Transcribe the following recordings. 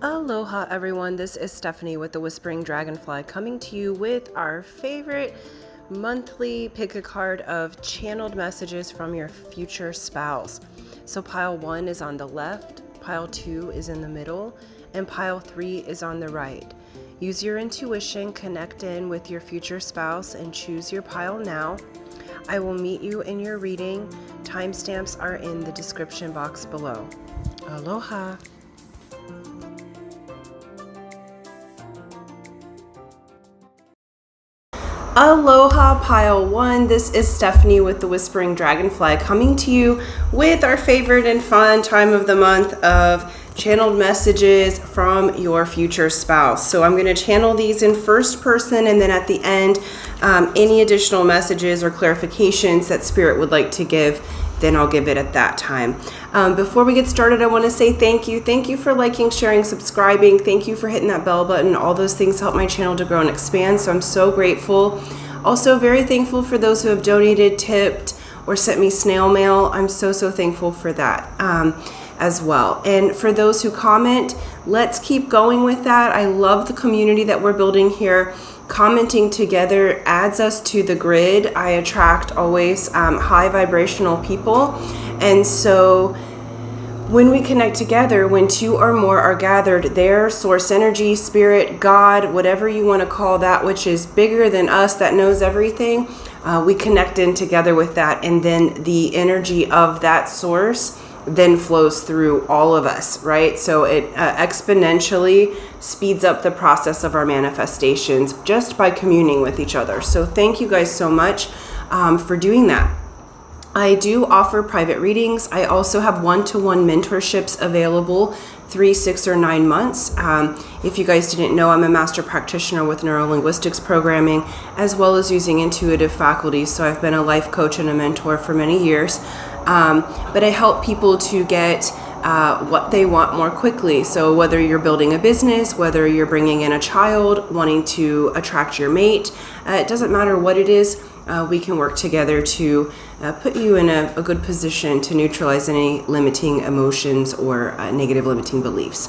Aloha everyone, this is Stephanie with the Whispering Dragonfly coming to you with our favorite monthly pick a card of channeled messages from your future spouse. So pile 1 is on the left, pile 2 is in the middle, and pile 3 is on the right. Use your intuition, connect in with your future spouse, and choose your pile now. I will meet you in your reading. Timestamps are in the description box below. Aloha! Aloha pile 1, this is Stephanie with the Whispering Dragonfly coming to you with our favorite and fun time of the month of channeled messages from your future spouse. So I'm going to channel these in first person, and then at the end any additional messages or clarifications that Spirit would like to give, then I'll give it at that time. Before we get started, I want to say thank you. Thank you for liking, sharing, subscribing. Thank you for hitting that bell button. All those things help my channel to grow and expand, so I'm so grateful. Also very thankful for those who have donated, tipped, or sent me snail mail. I'm so thankful for that as well. And for those who comment, let's keep going with that. I love the community that we're building here. Commenting together adds us to the grid. I attract always high vibrational people, and so when we connect together, when 2 or more are gathered, their source energy, spirit, God, whatever you want to call that, which is bigger than us, that knows everything, we connect in together with that, and then the energy of that source then flows through all of us, right? So it exponentially speeds up the process of our manifestations just by communing with each other. So thank you guys so much for doing that. I do offer private readings. I also have one-to-one mentorships available 3, 6, or 9 months. If you guys didn't know, I'm a master practitioner with neurolinguistics programming, as well as using intuitive faculties. So I've been a life coach and a mentor for many years. But I help people to get what they want more quickly. So whether you're building a business, whether you're bringing in a child, wanting to attract your mate, it doesn't matter what it is, we can work together to put you in a good position to neutralize any limiting emotions or negative limiting beliefs.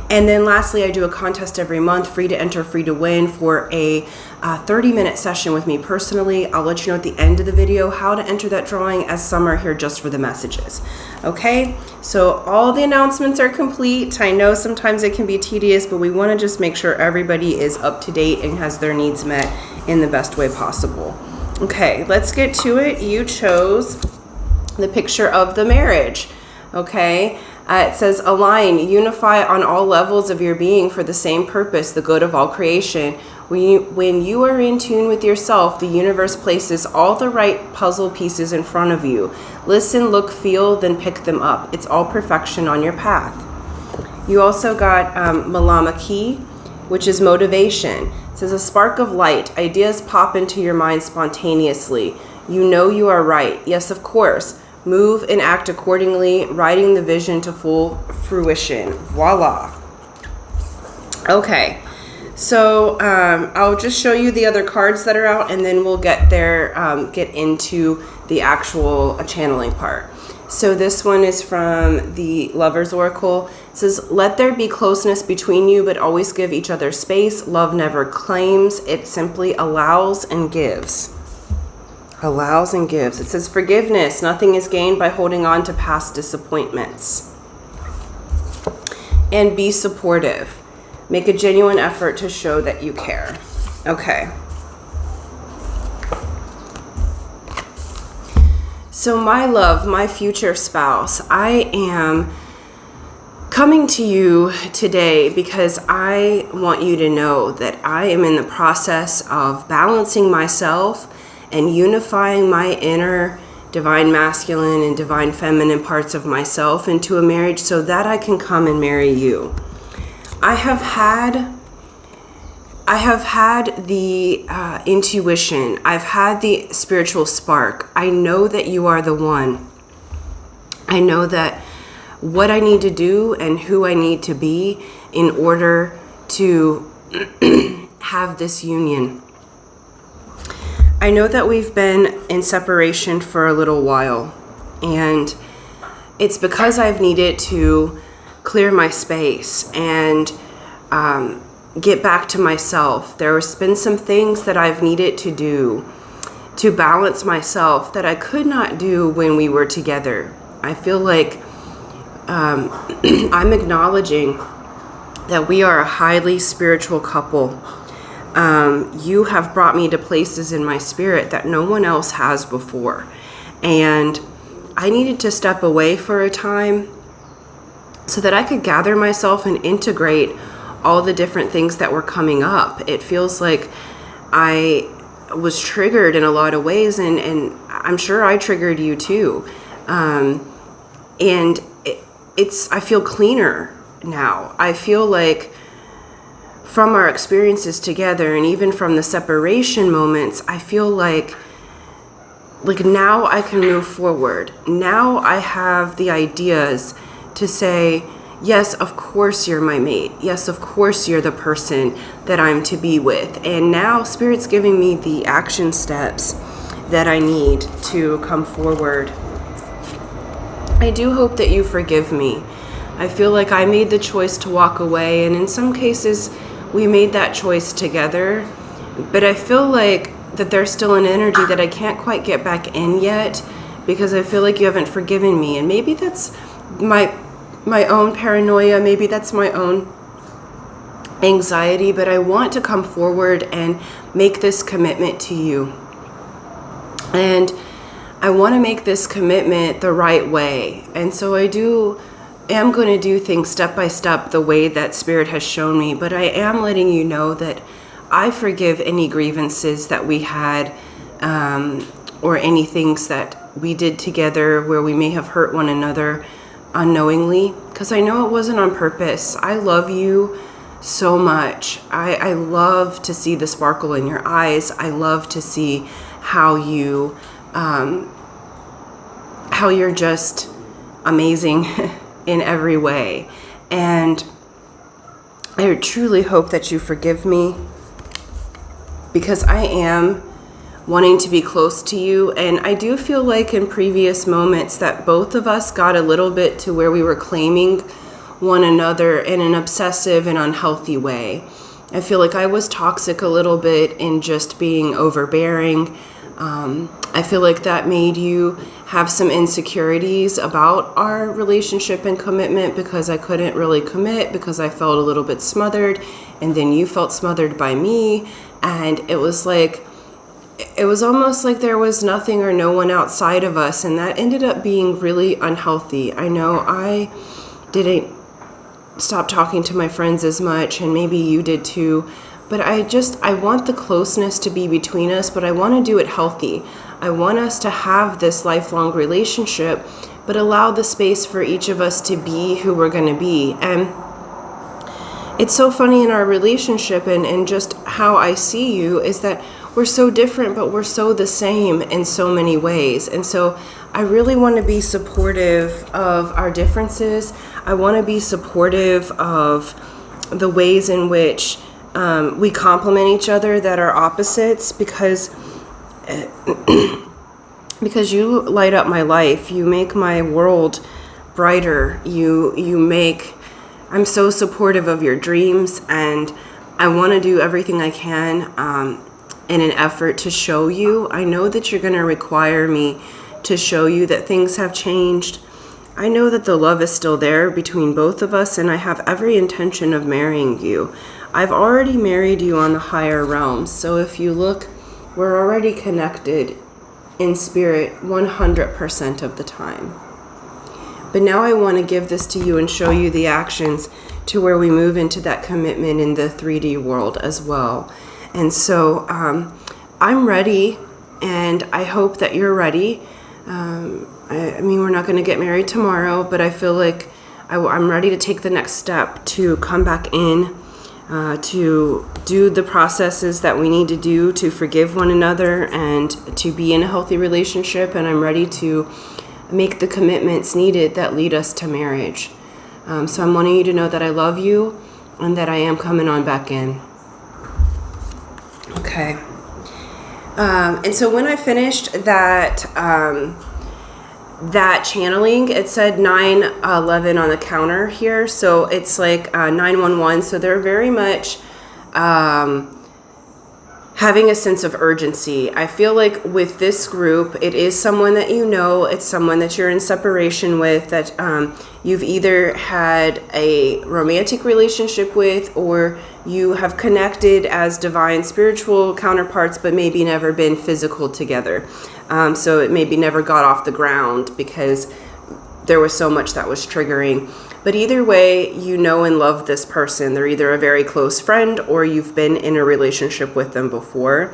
And then lastly, I do a contest every month, free to enter, free to win, for a 30-minute session with me personally. I'll let you know at the end of the video how to enter that drawing, as some are here just for the messages. Okay, so all the announcements are complete. I know sometimes it can be tedious, but we want to just make sure everybody is up to date and has their needs met in the best way possible. Okay, let's get to it. You chose the picture of the marriage. Okay, it says align, unify on all levels of your being for the same purpose, the good of all creation. When you are in tune with yourself, the universe places all the right puzzle pieces in front of you. Listen, look, feel, then pick them up. It's all perfection on your path. You also got Malama Key, which is motivation. It says a spark of light. Ideas pop into your mind spontaneously. You know you are right. Yes, of course. Move and act accordingly, writing the vision to full fruition. Voila. Okay, so I'll just show you the other cards that are out, and then we'll get into the actual channeling part. So this one is from the Lover's Oracle. It says, let there be closeness between you, but always give each other space. Love never claims. It simply allows and gives. Allows and gives. It says forgiveness. Nothing is gained by holding on to past disappointments. And be supportive. Make a genuine effort to show that you care. Okay. So my love, my future spouse, I am coming to you today because I want you to know that I am in the process of balancing myself and unifying my inner divine masculine and divine feminine parts of myself into a marriage so that I can come and marry you. I have had the intuition. I've had the spiritual spark. I know that you are the one. I know that what I need to do and who I need to be in order to have this union. I know that we've been in separation for a little while, and it's because I've needed to clear my space and get back to myself. There's been some things that I've needed to do to balance myself that I could not do when we were together. I feel like I'm acknowledging that we are a highly spiritual couple. You have brought me to places in my spirit that no one else has before. And I needed to step away for a time so that I could gather myself and integrate all the different things that were coming up. It feels like I was triggered in a lot of ways, and I'm sure I triggered you too. And I feel cleaner now. I feel like from our experiences together and even from the separation moments, I feel like now I can move forward. Now I have the ideas to say, yes, of course you're my mate. Yes, of course you're the person that I'm to be with. And now Spirit's giving me the action steps that I need to come forward. I do hope that you forgive me. I feel like I made the choice to walk away, and in some cases we made that choice together. But I feel like that there's still an energy that I can't quite get back in yet, because I feel like you haven't forgiven me. And maybe that's my own paranoia, maybe that's my own anxiety, but I want to come forward and make this commitment to you. And I want to make this commitment the right way. And so am going to do things step by step the way that Spirit has shown me, but I am letting you know that I forgive any grievances that we had, or any things that we did together where we may have hurt one another unknowingly, because I know it wasn't on purpose. I love you so much. I love to see the sparkle in your eyes. I love to see how you're just amazing in every way. And I truly hope that you forgive me, because I am wanting to be close to you. And I do feel like in previous moments that both of us got a little bit to where we were claiming one another in an obsessive and unhealthy way. I feel like I was toxic a little bit in just being overbearing. I feel like that made you have some insecurities about our relationship and commitment, because I couldn't really commit because I felt a little bit smothered, and then you felt smothered by me. And it was almost like there was nothing or no one outside of us, and that ended up being really unhealthy. I know I didn't stop talking to my friends as much, and maybe you did too, but I want the closeness to be between us, but I want to do it healthy. I want us to have this lifelong relationship, but allow the space for each of us to be who we're going to be. And it's so funny in our relationship and just how I see you is that we're so different, but we're so the same in so many ways. And so I really want to be supportive of our differences. I want to be supportive of the ways in which we complement each other that are opposites, because you light up my life. You make my world brighter. I'm so supportive of your dreams, and I want to do everything I can in an effort to show you. I know that you're going to require me to show you that things have changed. I know that the love is still there between both of us, and I have every intention of marrying you. I've already married you on the higher realms, so if you look, we're already connected in spirit 100% of the time. But now I want to give this to you and show you the actions to where we move into that commitment in the 3D world as well. And so I'm ready, and I hope that you're ready. I mean, we're not going to get married tomorrow, but I feel like I'm ready to take the next step to come back in, to do the processes that we need to do to forgive one another and to be in a healthy relationship. And I'm ready to make the commitments needed that lead us to marriage. So I'm wanting you to know that I love you and that I am coming on back in. Okay. And so when I finished that that channeling, it said 911 on the counter here, so it's like 911. So they're very much having a sense of urgency. I feel like with this group, it is someone that you know, it's someone that you're in separation with, that you've either had a romantic relationship with, or you have connected as divine spiritual counterparts, but maybe never been physical together. So it maybe never got off the ground because there was so much that was triggering. But either way, you know and love this person. They're either a very close friend or you've been in a relationship with them before.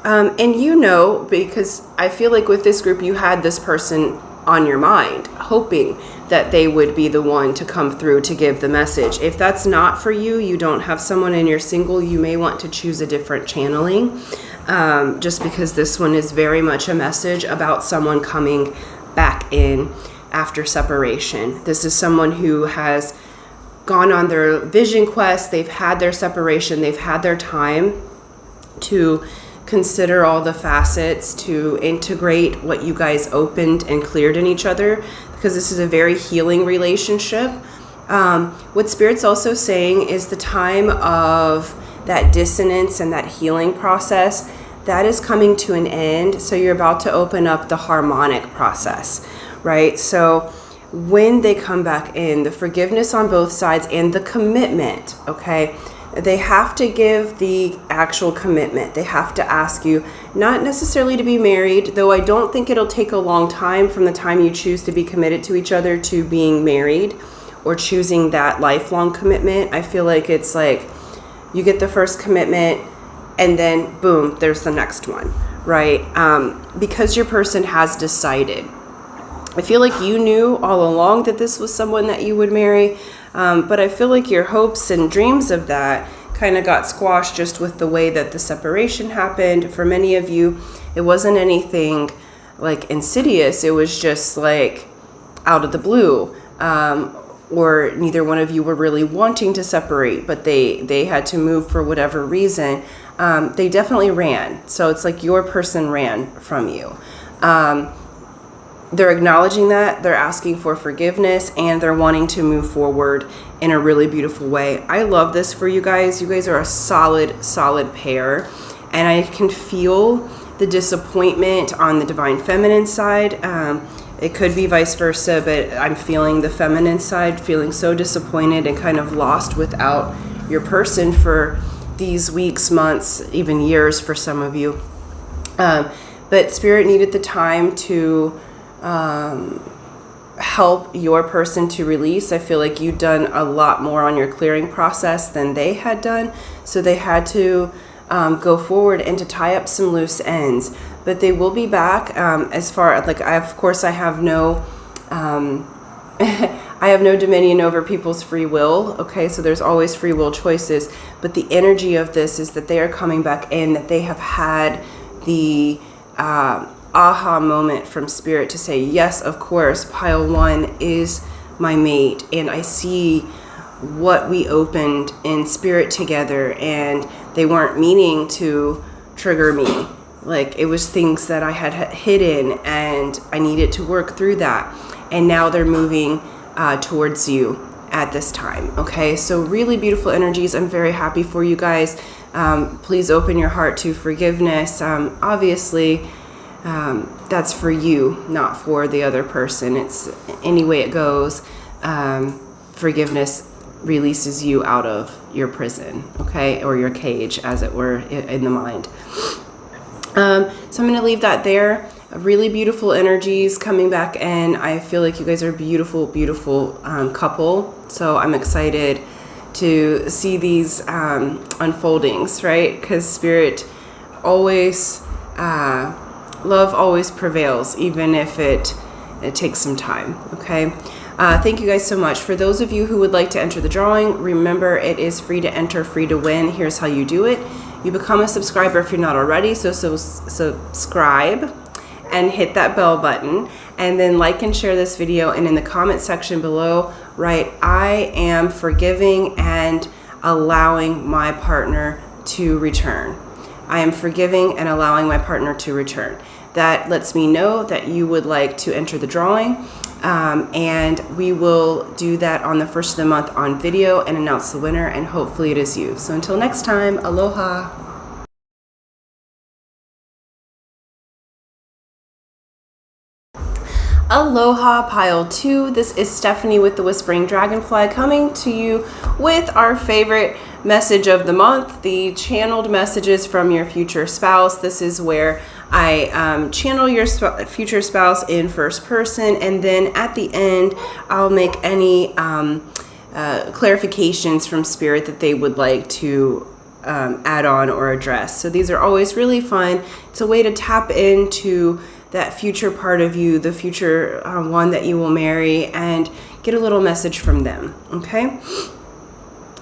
And you know, because I feel like with this group, you had this person on your mind, hoping that they would be the one to come through to give the message. If that's not for you, you don't have someone and you're single, you may want to choose a different channeling, just because this one is very much a message about someone coming back in after separation. This is someone who has gone on their vision quest, they've had their separation, they've had their time to consider all the facets, to integrate what you guys opened and cleared in each other, because this is a very healing relationship. What Spirit's also saying is the time of that dissonance and that healing process, that is coming to an end. So you're about to open up the harmonic process, right? So when they come back in, the forgiveness on both sides and the commitment, okay? They have to give the actual commitment. They have to ask you, not necessarily to be married, though I don't think it'll take a long time from the time you choose to be committed to each other to being married or choosing that lifelong commitment. I feel like it's like you get the first commitment and then boom, there's the next one, right? Because your person has decided. I feel like you knew all along that this was someone that you would marry, but I feel like your hopes and dreams of that kind of got squashed just with the way that the separation happened. For many of you, it wasn't anything like insidious. It was just like out of the blue, or neither one of you were really wanting to separate, but they had to move for whatever reason. They definitely ran. So it's like your person ran from you. They're acknowledging that, they're asking for forgiveness, and they're wanting to move forward in a really beautiful way. I love this for you guys. You guys are a solid pair, and I can feel the disappointment on the divine feminine side. It could be vice versa, but I'm feeling the feminine side, feeling so disappointed and kind of lost without your person for these weeks, months, even years for some of you. But Spirit needed the time to help your person to release. I feel like you've done a lot more on your clearing process than they had done, so they had to go forward and to tie up some loose ends. But they will be back. As far like I have no I have no dominion over people's free will. Okay, so there's always free will choices, but the energy of this is that they are coming back in, that they have had the aha moment from Spirit to say, yes, of course, pile one is my mate, and I see what we opened in spirit together, and they weren't meaning to trigger me. Like, it was things that I had hidden, and I needed to work through that, and now they're moving towards you at this time. Okay, so really beautiful energies. I'm very happy for you guys. Please open your heart to forgiveness. Obviously, that's for you, not for the other person. It's any way it goes. Forgiveness releases you out of your prison, okay, or your cage, as it were, in the mind. So I'm going to leave that there. Really beautiful energies coming back in. I feel like you guys are a beautiful couple. So I'm excited to see these unfoldings, right? Because Spirit always, love always prevails, even if it takes some time, okay? Thank you guys so much. For those of you who would like to enter the drawing, remember it is free to enter, free to win. Here's how you do it. You become a subscriber if you're not already, so subscribe and hit that bell button, and then like and share this video, and in the comment section below write, I am forgiving and allowing my partner to return. I am forgiving and allowing my partner to return. that lets me know that you would like to enter the drawing. And we will do that on the first of the month on video and announce the winner, and hopefully it is you. So until next time, aloha. Aloha pile 2. This is Stephanie with the Whispering Dragonfly coming to you with our favorite message of the month, the channeled messages from your future spouse. This is where I channel your future spouse in first person, and then at the end I'll make any clarifications from spirit that they would like to add on or address. So these are always really fun. It's a way to tap into that future part of you, the future one that you will marry, and get a little message from them. Okay?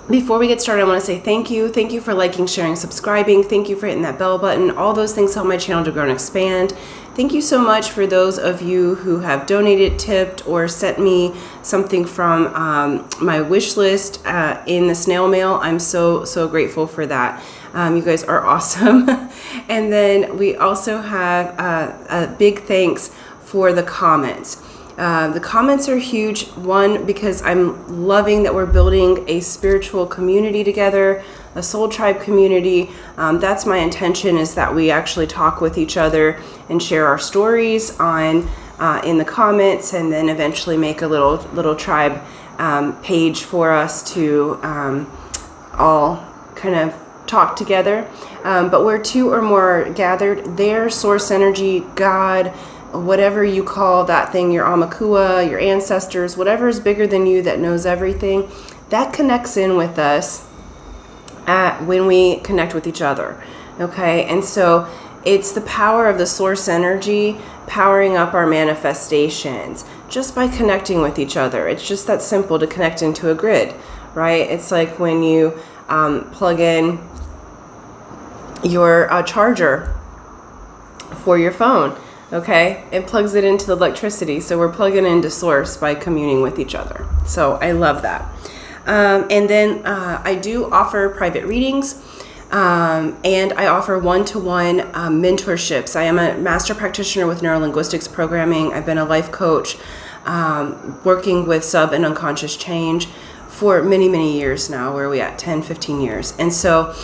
Before we get started, I want to say thank you. Thank you for liking, sharing, subscribing. Thank you for hitting that bell button. All those things help my channel to grow and expand. Thank you so much for those of you who have donated, tipped, or sent me something from my wish list in the snail mail. I'm so grateful for that. You guys are awesome. And then we also have a big thanks for the comments. The comments are huge. One, because I'm loving that we're building a spiritual community together, a soul tribe community. That's my intention, is that we actually talk with each other and share our stories on in the comments, and then eventually make a little tribe page for us to all kind of talk together. But where two or more are gathered, their source energy, God, whatever you call that thing, your Amakua, your ancestors, whatever is bigger than you that knows everything, that connects in with us when we connect with each other. Okay, and so it's the power of the source energy powering up our manifestations just by connecting with each other. It's just that simple to connect into a grid, right? It's like when you plug in your charger for your phone. Okay, it plugs it into the electricity. So we're plugging into source by communing with each other. So I love that. And then I do offer private readings, and I offer one-to-one mentorships. I am a master practitioner with neurolinguistics programming. I've been a life coach working with sub and unconscious change for many years now. Where are we at? 10, 15 years. And so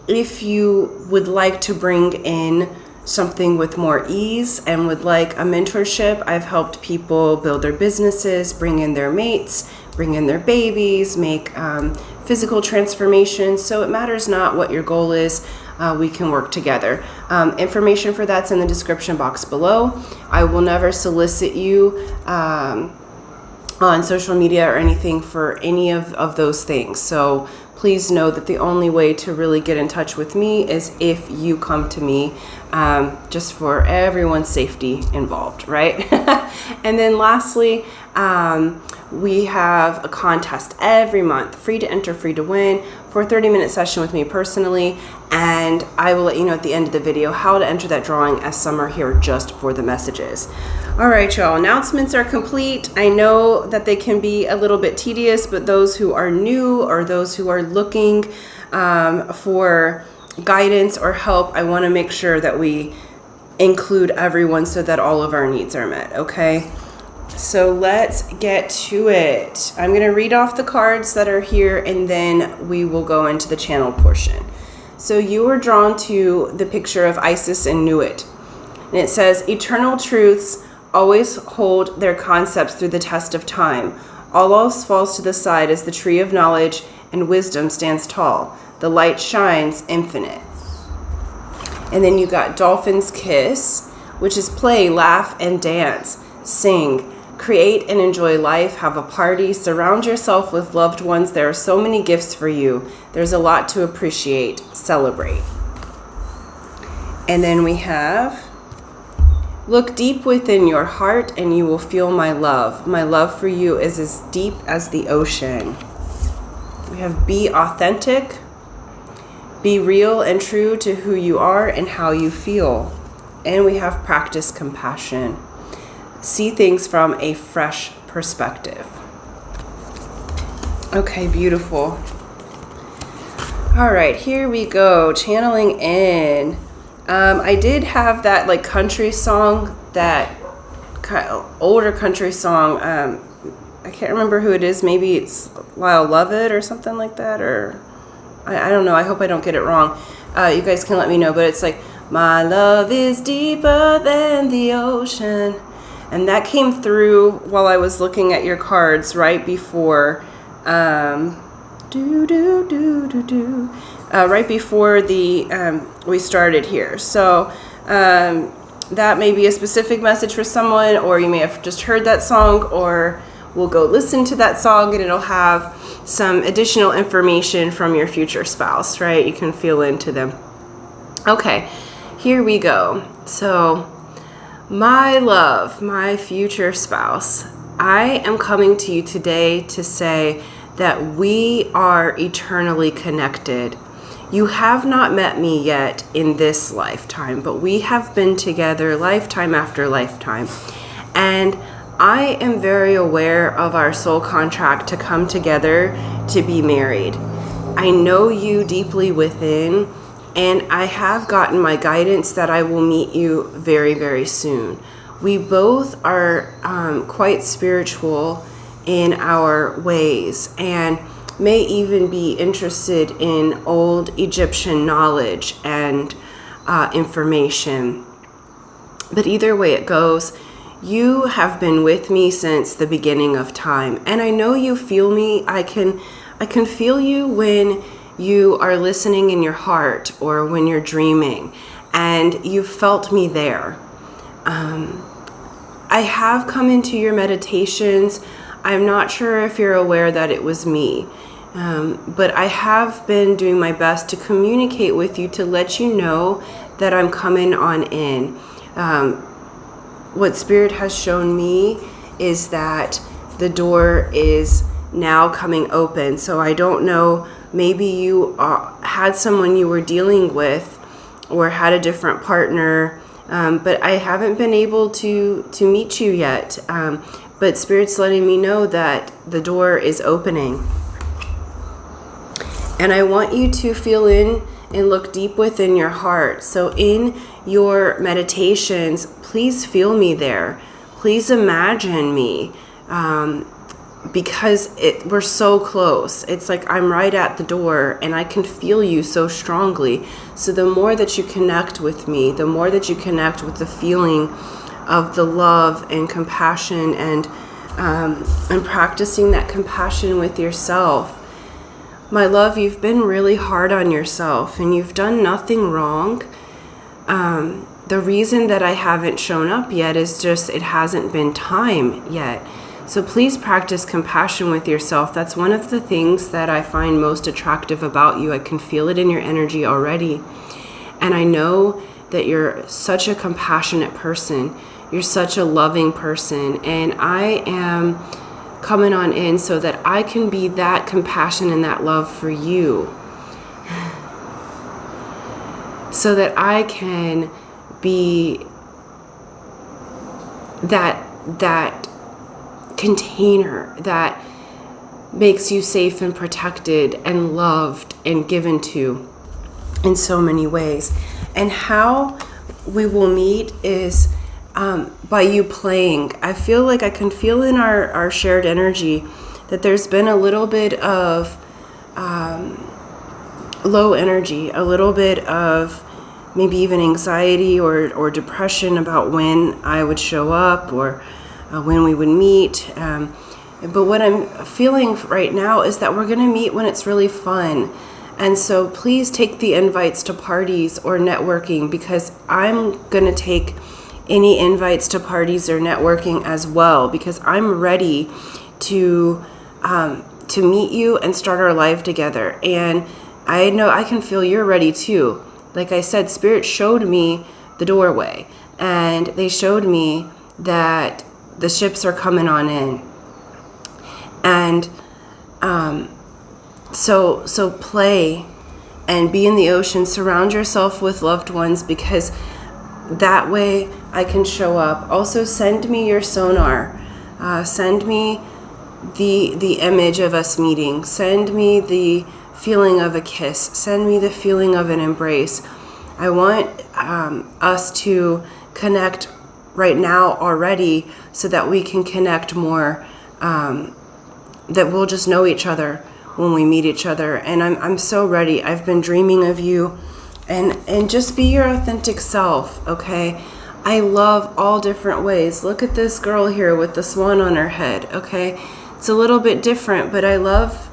if you would like to bring in something with more ease and would like a mentorship, I've helped people build their businesses, bring in their mates, bring in their babies, make physical transformations. So it matters not what your goal is, we can work together. Information for that's in the description box below. I will never solicit you on social media or anything for any of those things. So please know that the only way to really get in touch with me is if you come to me, just for everyone's safety involved, right? And then lastly, we have a contest every month, free to enter, free to win, for a 30-minute session with me personally. And I will let you know at the end of the video how to enter that drawing, as some are here just for the messages. All right, y'all, announcements are complete. I know that they can be a little bit tedious, but those who are new or those who are looking for guidance or help, I want to make sure that we include everyone so that all of our needs are met, okay? So let's get to it. I'm going to read off the cards that are here, and then we will go into the channel portion. So you were drawn to the picture of Isis and Nuit. And it says, eternal truths always hold their concepts through the test of time. All else falls to the side as the tree of knowledge and wisdom stands tall. The light shines infinite. And then you got Dolphin's Kiss, which is play, laugh, and dance. Sing, create and enjoy life, have a party, surround yourself with loved ones. There are so many gifts for you. There's a lot to appreciate. Celebrate. And then we have, look deep within your heart and you will feel my love. My love for you is as deep as the ocean. We have be authentic. Be real and true to who you are and how you feel. And we have practice compassion. See things from a fresh perspective. Okay, beautiful. All right, here we go. Channeling in. I did have that like country song, that older country song. I can't remember who it is. Maybe it's Lyle Lovett or something like that, or I don't know. I hope I don't get it wrong. You guys can let me know, but it's like, my love is deeper than the ocean. And that came through while I was looking at your cards right before, right before we started here. So that may be a specific message for someone, or you may have just heard that song, or we'll go listen to that song and it'll have some additional information from your future spouse, right? You can feel into them. Okay, here we go. So, my love, my future spouse, I am coming to you today to say that we are eternally connected. You have not met me yet in this lifetime, but we have been together lifetime after lifetime. And I am very aware of our soul contract to come together to be married. I know you deeply within, and I have gotten my guidance that I will meet you very, very soon. We both are quite spiritual in our ways, and may even be interested in old Egyptian knowledge and information. But either way it goes, you have been with me since the beginning of time, and I know you feel me. I can feel you when you are listening in your heart or when you're dreaming, and you felt me there. I have come into your meditations. I'm not sure if you're aware that it was me, but I have been doing my best to communicate with you to let you know that I'm coming on in. What Spirit has shown me is that the door is now coming open. So I don't know, maybe you had someone you were dealing with or had a different partner, but I haven't been able to meet you yet. But Spirit's letting me know that the door is opening. And I want you to feel in and look deep within your heart. So in your meditations, please feel me there. Please imagine me, because we're so close. It's like I'm right at the door and I can feel you so strongly. So the more that you connect with me, the more that you connect with the feeling of the love and compassion and practicing that compassion with yourself. My love, you've been really hard on yourself and you've done nothing wrong. The reason that I haven't shown up yet is just it hasn't been time yet. So please practice compassion with yourself. That's one of the things that I find most attractive about you. I can feel it in your energy already. And I know that you're such a compassionate person. You're such a loving person. And I am coming on in so that I can be that compassion and that love for you. So that I can be that container that makes you safe and protected and loved and given to in so many ways. And how we will meet is by you playing. I feel like I can feel in our shared energy that there's been a little bit of low energy, a little bit of maybe even anxiety or depression about when I would show up or when we would meet. But what I'm feeling right now is that we're going to meet when it's really fun. And so please take the invites to parties or networking, because I'm going to take any invites to parties or networking as well, because I'm ready to meet you and start our life together. And I know I can feel you're ready too. Like I said, Spirit showed me the doorway, and they showed me that the ships are coming on in. And so play and be in the ocean. Surround yourself with loved ones, because that way I can show up. Also, send me your sonar. Send me the image of us meeting. Send me the feeling of a kiss. Send me the feeling of an embrace. I want us to connect right now already so that we can connect more, that we'll just know each other when we meet each other. And I'm so ready. I've been dreaming of you, and just be your authentic self, okay? I love all different ways. Look at this girl here with the swan on her head, okay? It's a little bit different, but I love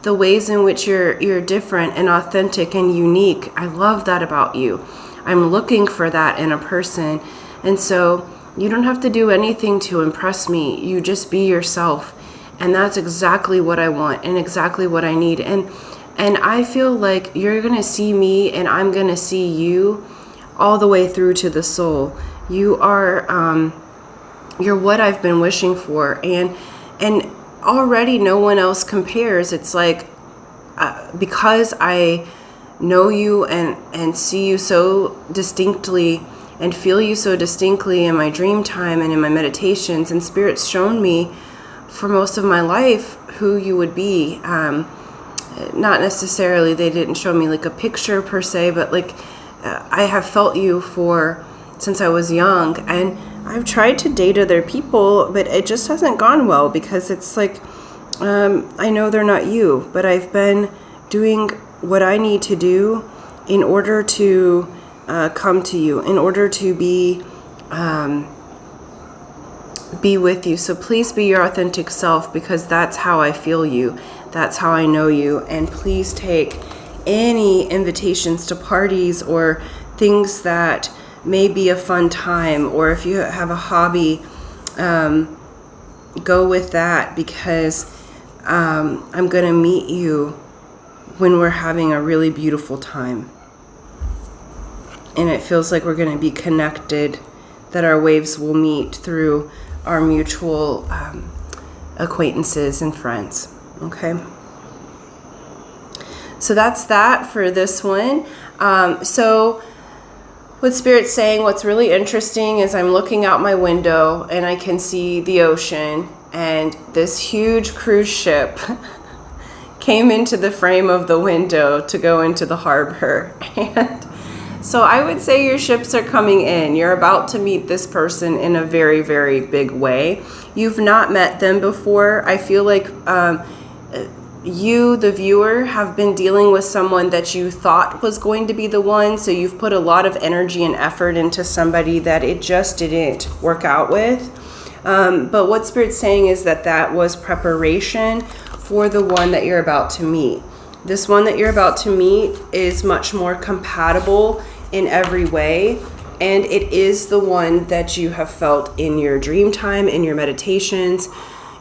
the ways in which you're different and authentic and unique. I love that about you. I'm looking for that in a person. And so you don't have to do anything to impress me. You just be yourself. And that's exactly what I want and exactly what I need. And I feel like you're going to see me and I'm going to see you all the way through to the soul. You are, you're what I've been wishing for. And already no one else compares. It's like, because I know you and see you so distinctly and feel you so distinctly in my dream time and in my meditations, and Spirit's shown me for most of my life who you would be. Not necessarily, they didn't show me like a picture per se, but like I have felt you since I was young, and I've tried to date other people, but it just hasn't gone well because it's like, I know they're not you, but I've been doing what I need to do in order to come to you, in order to be with you. So please be your authentic self, because that's how I feel you. That's how I know you. And please take any invitations to parties or things that may be a fun time, or if you have a hobby, go with that, because I'm going to meet you when we're having a really beautiful time. And it feels like we're going to be connected, that our waves will meet through our mutual acquaintances and friends. Okay? So that's that for this one. So what Spirit's saying, what's really interesting is I'm looking out my window and I can see the ocean, and this huge cruise ship came into the frame of the window to go into the harbor. And so I would say your ships are coming in. You're about to meet this person in a very, very big way. You've not met them before. I feel like you, the viewer, have been dealing with someone that you thought was going to be the one. So you've put a lot of energy and effort into somebody that it just didn't work out with. But what Spirit's saying is that was preparation for the one that you're about to meet. This one that you're about to meet is much more compatible in every way, and it is the one that you have felt in your dream time, in your meditations.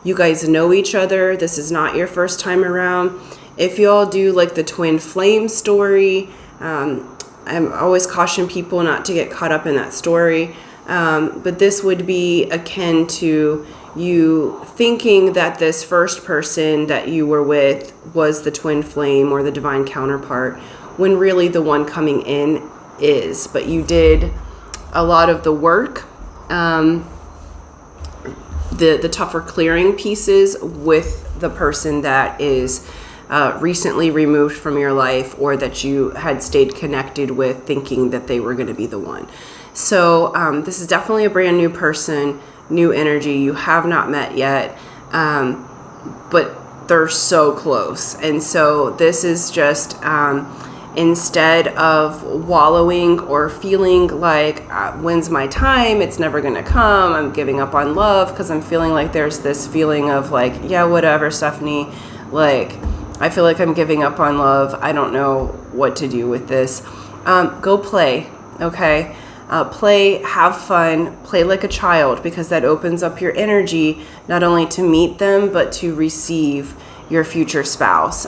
You guys know each other. This is not your first time around. If you all do like the twin flame story, I'm always caution people not to get caught up in that story. But this would be akin to you thinking that this first person that you were with was the twin flame or the divine counterpart, when really the one coming in is. But you did a lot of the work, the tougher clearing pieces with the person that is recently removed from your life, or that you had stayed connected with thinking that they were going to be the one. So this is definitely a brand new person, new energy you have not met yet, but they're so close. And so this is just instead of wallowing or feeling like when's my time, it's never gonna come, I'm giving up on love, because I'm feeling like there's this feeling of like, yeah, whatever, Stephanie, like I feel like I'm giving up on love, I don't know what to do with this. Go play, okay? Play, have fun, play like a child, because that opens up your energy not only to meet them, but to receive your future spouse,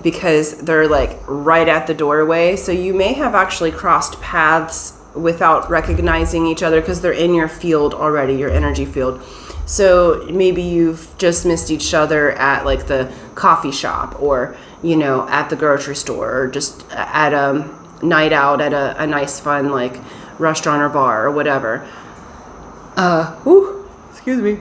because they're like right at the doorway. So you may have actually crossed paths without recognizing each other, because they're in your field already, your energy field. So maybe you've just missed each other at like the coffee shop, or, you know, at the grocery store, or just at a night out at a nice fun like restaurant or bar or whatever. Excuse me.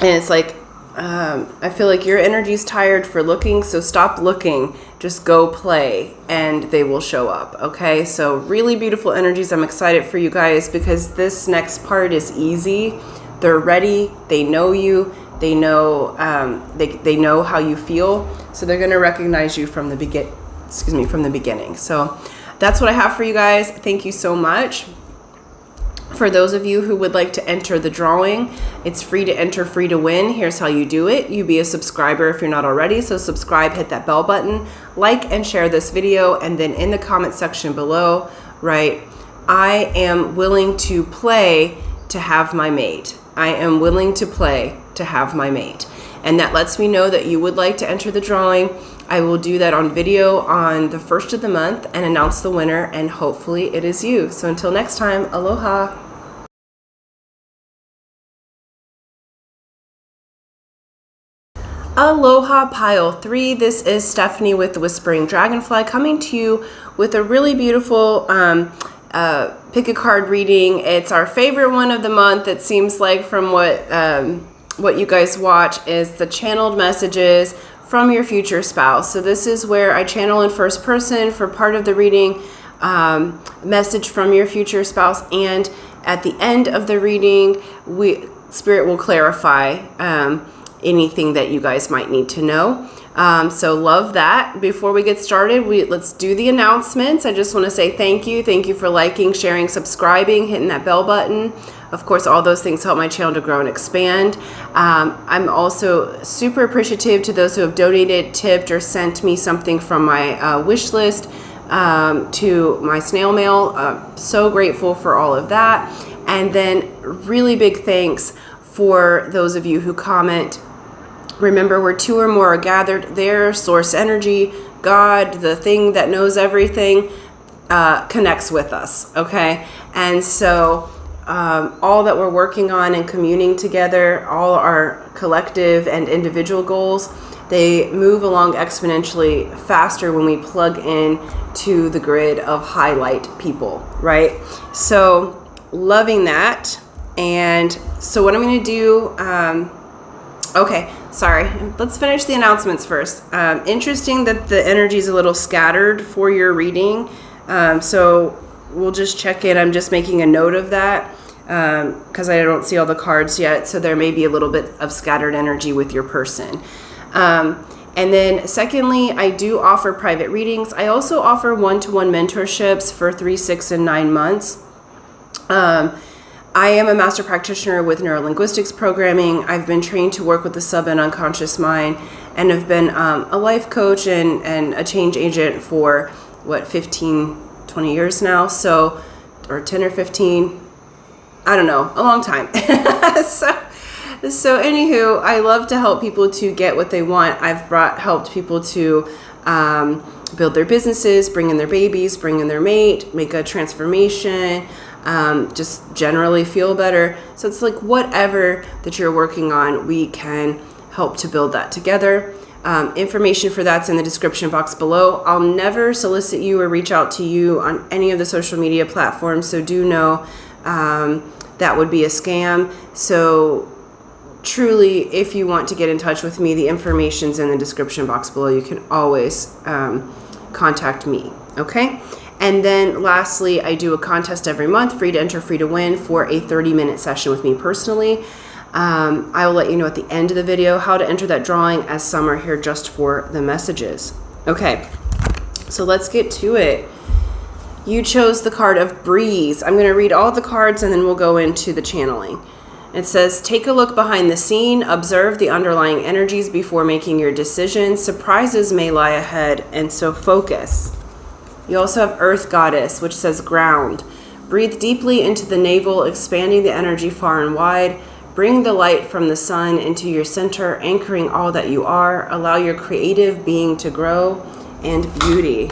And it's like I feel like your energy's tired for looking, so stop looking. Just go play and they will show up, okay? So really beautiful energies. I'm excited for you guys because this next part is easy. They're ready. They know you. They know they know how you feel. So they're going to recognize you from the beginning. So that's what I have for you guys. Thank you so much. For those of you who would like to enter the drawing, it's free to enter, free to win. Here's how you do it. You be a subscriber if you're not already. So subscribe, hit that bell button, like and share this video. And then in the comment section below, write, I am willing to play to have my mate. I am willing to play to have my mate. And that lets me know that you would like to enter the drawing. I will do that on video on the 1st of the month and announce the winner, and hopefully it is you. So until next time, aloha. Aloha pile 3. This is Stephanie with the Whispering Dragonfly coming to you with a really beautiful pick a card reading. It's our favorite one of the month. It seems like from what you guys watch is the channeled messages from your future spouse. So this is where I channel in first person for part of the reading, message from your future spouse, and at the end of the reading, Spirit will clarify anything that you guys might need to know. So love that. Before we get started, let's do the announcements. I just want to say thank you. Thank you for liking, sharing, subscribing, hitting that bell button. Of course, all those things help my channel to grow and expand. I'm also super appreciative to those who have donated, tipped, or sent me something from my wish list to my snail mail. So grateful for all of that. And then really big thanks for those of you who comment. Remember, where 2 or more are gathered, there, source energy, God, the thing that knows everything, connects with us, okay? And so all that we're working on and communing together, all our collective and individual goals, they move along exponentially faster when we plug in to the grid of highlight people, right? So loving that. And so what I'm going to do, okay, sorry. Let's finish the announcements first. Interesting that the energy is a little scattered for your reading. So we'll just check in. I'm just making a note of that because I don't see all the cards yet. So there may be a little bit of scattered energy with your person. And then secondly, I do offer private readings. I also offer one-to-one mentorships for 3, 6, and 9 months. I am a master practitioner with neurolinguistics programming. I've been trained to work with the sub and unconscious mind, and have been a life coach and a change agent for 15, 20 years now. So, or 10 or 15, I don't know, a long time. So anywho, I love to help people to get what they want. I've helped people to build their businesses, bring in their babies, bring in their mate, make a transformation, just generally feel better. So it's like whatever that you're working on, we can help to build that together. Information for that's in the description box below. I'll never solicit you or reach out to you on any of the social media platforms, so do know that would be a scam. So truly, if you want to get in touch with me, the information's in the description box below. You can always contact me, okay? And then lastly, I do a contest every month, free to enter, free to win, for a 30-minute session with me personally. I will let you know at the end of the video how to enter that drawing, as some are here just for the messages. Okay, so let's get to it. You chose the card of Breeze. I'm going to read all the cards and then we'll go into the channeling. It says, take a look behind the scene, observe the underlying energies before making your decision. Surprises may lie ahead, and so focus. You also have Earth Goddess, which says ground. Breathe deeply into the navel, expanding the energy far and wide. Bring the light from the sun into your center, anchoring all that you are. Allow your creative being to grow, and beauty.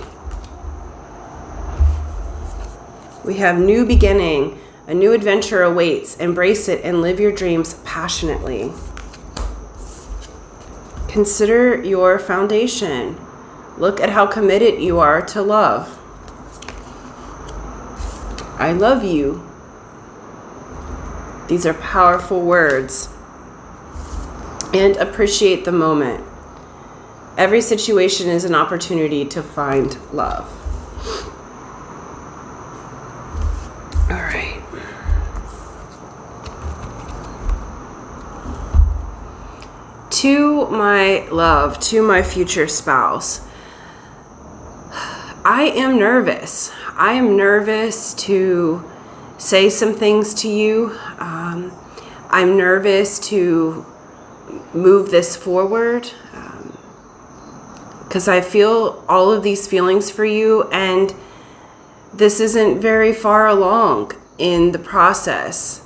We have new beginning. A new adventure awaits. Embrace it and live your dreams passionately. Consider your foundation. Look at how committed you are to love. I love you. These are powerful words. and appreciate the moment. Every situation is an opportunity to find love. All right. To my love, to my future spouse, I am nervous. I am nervous to say some things to you. I'm nervous to move this forward because I feel all of these feelings for you, and this isn't very far along in the process.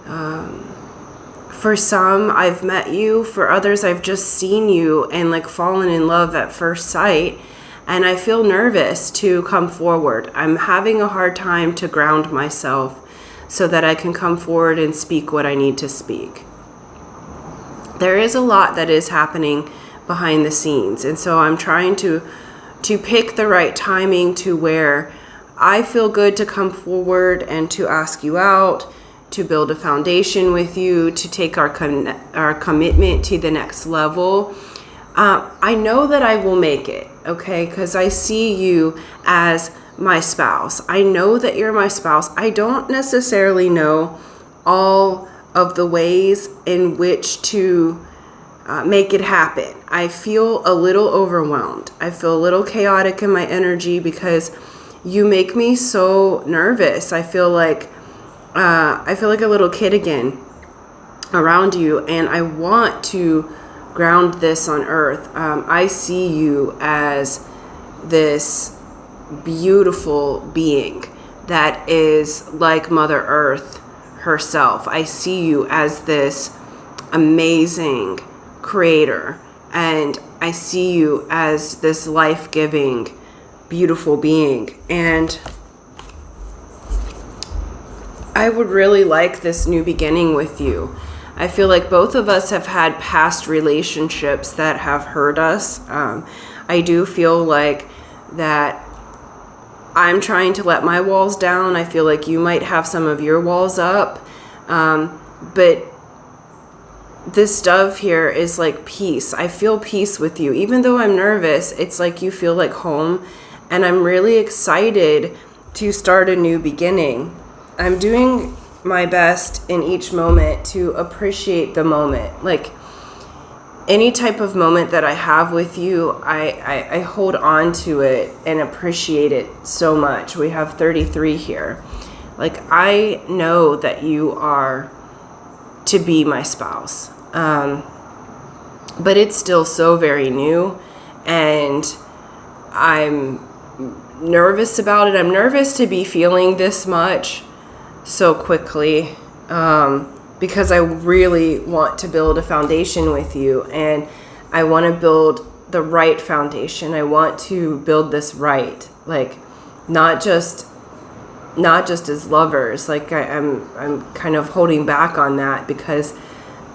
For some, I've met you. For others, I've just seen you and like fallen in love at first sight. And I feel nervous to come forward. I'm having a hard time to ground myself so that I can come forward and speak what I need to speak. There is a lot that is happening behind the scenes. And so I'm trying to pick the right timing to where I feel good to come forward and to ask you out, to build a foundation with you, to take our commitment to the next level. I know that I will make it, okay? Because I see you as my spouse. I know that you're my spouse. I don't necessarily know all of the ways in which to make it happen. I feel a little overwhelmed. I feel a little chaotic in my energy because you make me so nervous. I feel like a little kid again around you, and I want to ground this on earth. I see you as this beautiful being that is like Mother Earth herself. I see you as this amazing creator, and I see you as this life-giving, beautiful being. And I would really like this new beginning with you. I feel like both of us have had past relationships that have hurt us. I do feel like that I'm trying to let my walls down. I feel like you might have some of your walls up. But this dove here is like peace. I feel peace with you. Even though I'm nervous, it's like you feel like home. And I'm really excited to start a new beginning. I'm doing my best in each moment to appreciate the moment. Like any type of moment that I have with you, I hold on to it and appreciate it so much. We have 33 here. Like I know that you are to be my spouse. But it's still so very new, and I'm nervous about it. I'm nervous to be feeling this much so quickly, because I really want to build a foundation with you, and I want to build the right foundation. I want to build this right, like not just as lovers. Like I'm kind of holding back on that because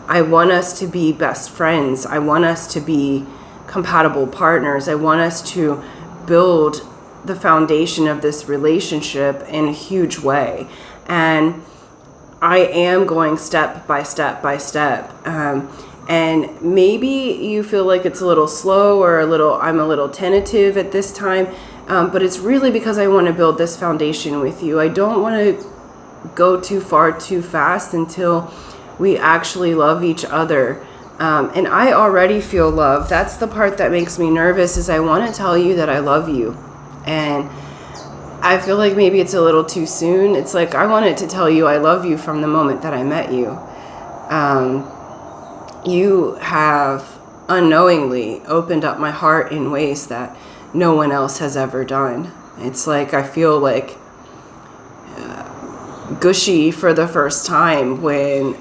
I want us to be best friends. I want us to be compatible partners. I want us to build the foundation of this relationship in a huge way. And I am going step by step by step. And maybe you feel like it's a little slow or I'm a little tentative at this time. But it's really because I want to build this foundation with you. I don't want to go too far too fast until we actually love each other. And I already feel love. That's the part that makes me nervous, is I want to tell you that I love you. And I feel like maybe it's a little too soon. It's like I wanted to tell you I love you from the moment that I met you. You have unknowingly opened up my heart in ways that no one else has ever done. It's like I feel like gushy for the first time when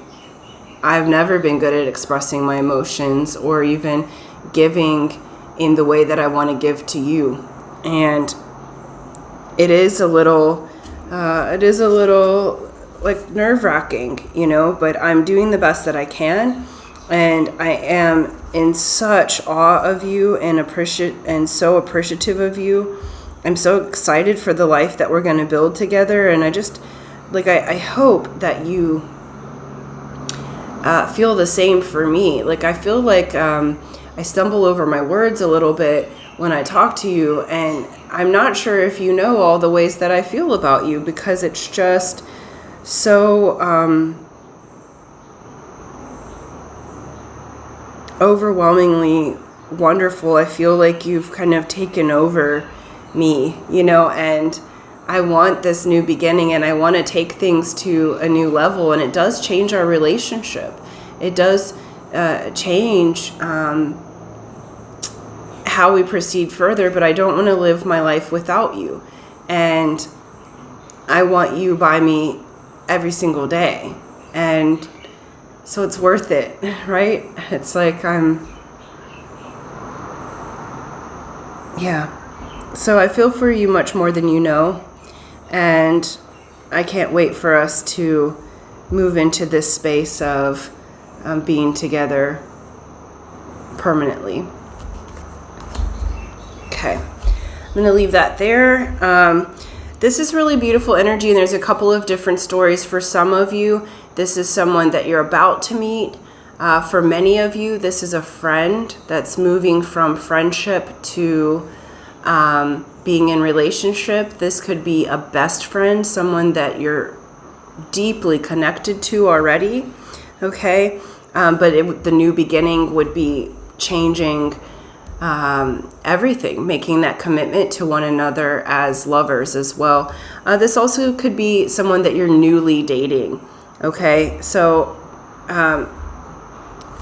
I've never been good at expressing my emotions or even giving in the way that I want to give to you. And it is a little like nerve-wracking, but I'm doing the best that I can. And I am in such awe of you and so appreciative of you. I'm so excited for the life that we're going to build together. And I just, I hope that you feel the same for me. Like, I feel like I stumble over my words a little bit when I talk to you, and I'm not sure if you know all the ways that I feel about you, because it's just so overwhelmingly wonderful. I feel like you've kind of taken over me, and I want this new beginning, and I want to take things to a new level, and it does change our relationship. It does change how we proceed further, but I don't want to live my life without you, and I want you by me every single day, and so it's worth it, right? It's like so I feel for you much more than you know, and I can't wait for us to move into this space of being together permanently. Okay, I'm going to leave that there. This is really beautiful energy, and there's a couple of different stories. For some of you, this is someone that you're about to meet. For many of you, this is a friend that's moving from friendship to being in relationship. This could be a best friend, someone that you're deeply connected to already, okay? But the new beginning would be changing everything, making that commitment to one another as lovers as well. This also could be someone that you're newly dating, okay? So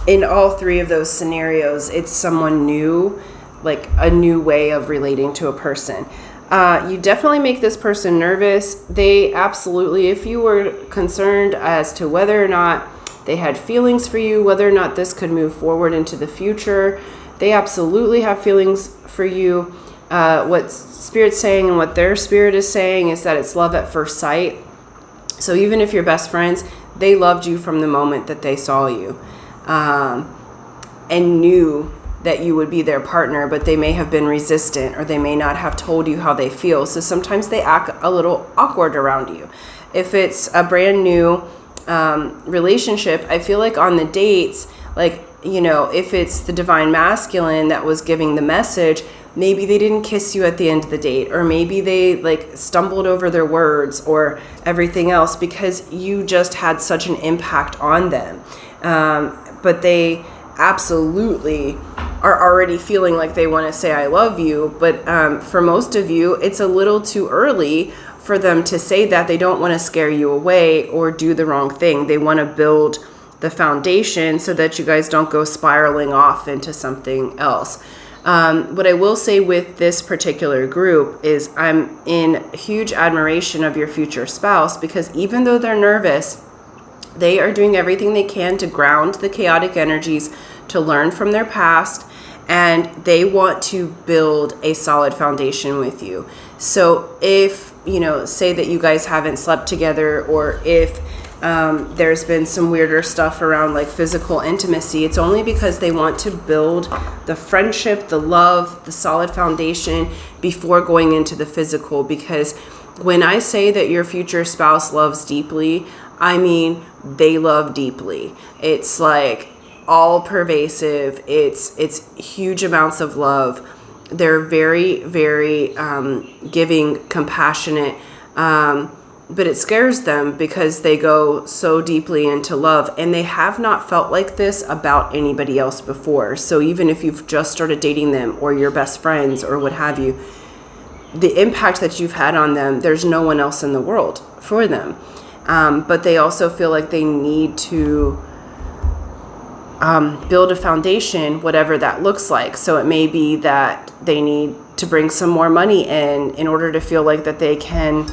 in all three of those scenarios, it's someone new, like a new way of relating to a person. You definitely make this person nervous. They absolutely, if you were concerned as to whether or not they had feelings for you, whether or not this could move forward into the future, they absolutely have feelings for you. What Spirit's saying and what their spirit is saying is that it's love at first sight. So even if you're best friends, they loved you from the moment that they saw you, and knew that you would be their partner, but they may have been resistant, or they may not have told you how they feel. So sometimes they act a little awkward around you. If it's a brand new relationship, I feel like on the dates, like, if it's the divine masculine that was giving the message, maybe they didn't kiss you at the end of the date, or maybe they stumbled over their words or everything else because you just had such an impact on them. But they absolutely are already feeling like they want to say I love you. But for most of you, it's a little too early for them to say that. They don't want to scare you away or do the wrong thing. They want to build the foundation so that you guys don't go spiraling off into something else. What I will say with this particular group is I'm in huge admiration of your future spouse, because even though they're nervous, they are doing everything they can to ground the chaotic energies, to learn from their past, and they want to build a solid foundation with you. So if, say that you guys haven't slept together, or if there's been some weirder stuff around physical intimacy, it's only because they want to build the friendship, the love, the solid foundation before going into the physical. Because when I say that your future spouse loves deeply, I mean they love deeply. It's all pervasive. It's huge amounts of love. They're very, very giving, compassionate, but it scares them because they go so deeply into love, and they have not felt like this about anybody else before. So even if you've just started dating them, or your best friends, or what have you, the impact that you've had on them, there's no one else in the world for them. But they also feel like they need to build a foundation, whatever that looks like. So it may be that they need to bring some more money in order to feel like that they can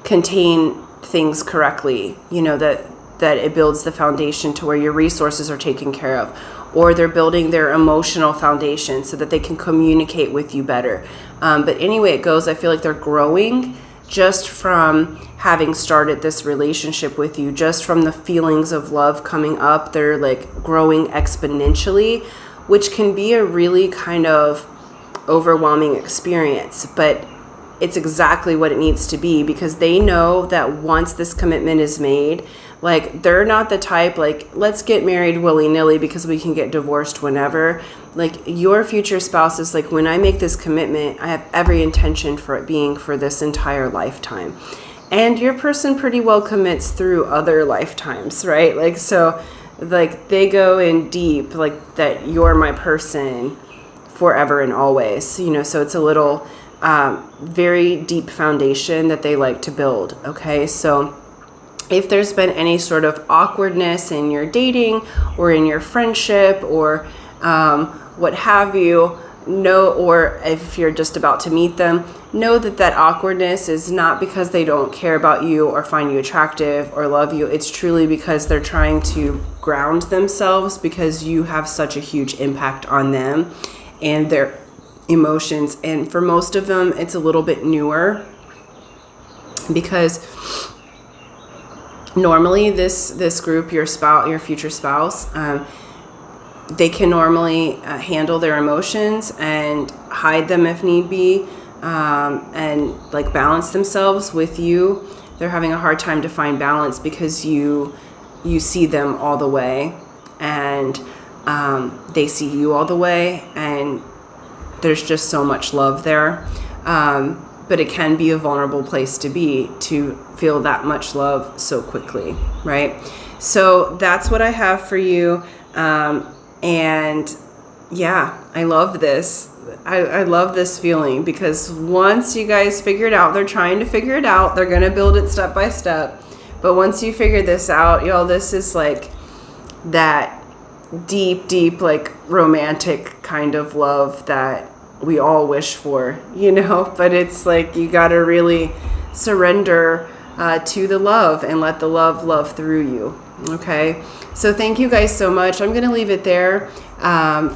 contain things correctly, that it builds the foundation to where your resources are taken care of. Or they're building their emotional foundation so that they can communicate with you better. But anyway it goes, I feel like they're growing just from having started this relationship with you, just from the feelings of love coming up. They're growing exponentially, which can be a really kind of overwhelming experience. But it's exactly what it needs to be, because they know that once this commitment is made, Like, they're not the type, like, let's get married willy-nilly because we can get divorced whenever. Like, your future spouse is like, when I make this commitment, I have every intention for it being for this entire lifetime. And your person pretty well commits through other lifetimes, right? Like, so, like, they go in deep, like, that you're my person forever and always, you know, so it's a little very deep foundation that they like to build, okay? So if there's been any sort of awkwardness in your dating or in your friendship or what have you, know, or if you're just about to meet them, know that that awkwardness is not because they don't care about you or find you attractive or love you. It's truly because they're trying to ground themselves because you have such a huge impact on them and their emotions. And for most of them, it's a little bit newer because normally this group, your spouse, your future spouse, they can normally handle their emotions and hide them if need be, and like balance themselves with you. They're having a hard time to find balance because you see them all the way, and they see you all the way, and there's just so much love there. But it can be a vulnerable place to be, to feel that much love so quickly, right? So that's what I have for you. And yeah, I love this. I love this feeling because once you guys figure it out, they're trying to figure it out. They're going to build it step by step. But once you figure this out, y'all, this is like that deep, like romantic kind of love that we all wish for, you know, but it's like you got to really surrender to the love and let the love through you. Okay. So thank you guys so much. I'm going to leave it there.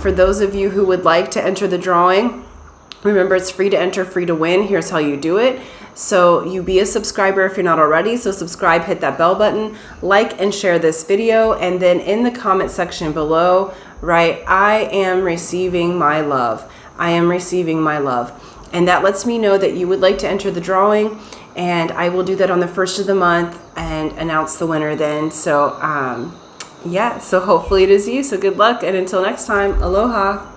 For those of you who would like to enter the drawing, remember it's free to enter, free to win. Here's how you do it. So you be a subscriber if you're not already. So subscribe, hit that bell button, like and share this video. And then in the comment section below, write, I am receiving my love. I am receiving my love. And that lets me know that you would like to enter the drawing. And I will do that on the 1st of the month and announce the winner then. So yeah, so hopefully it is you. So good luck. And until next time, aloha.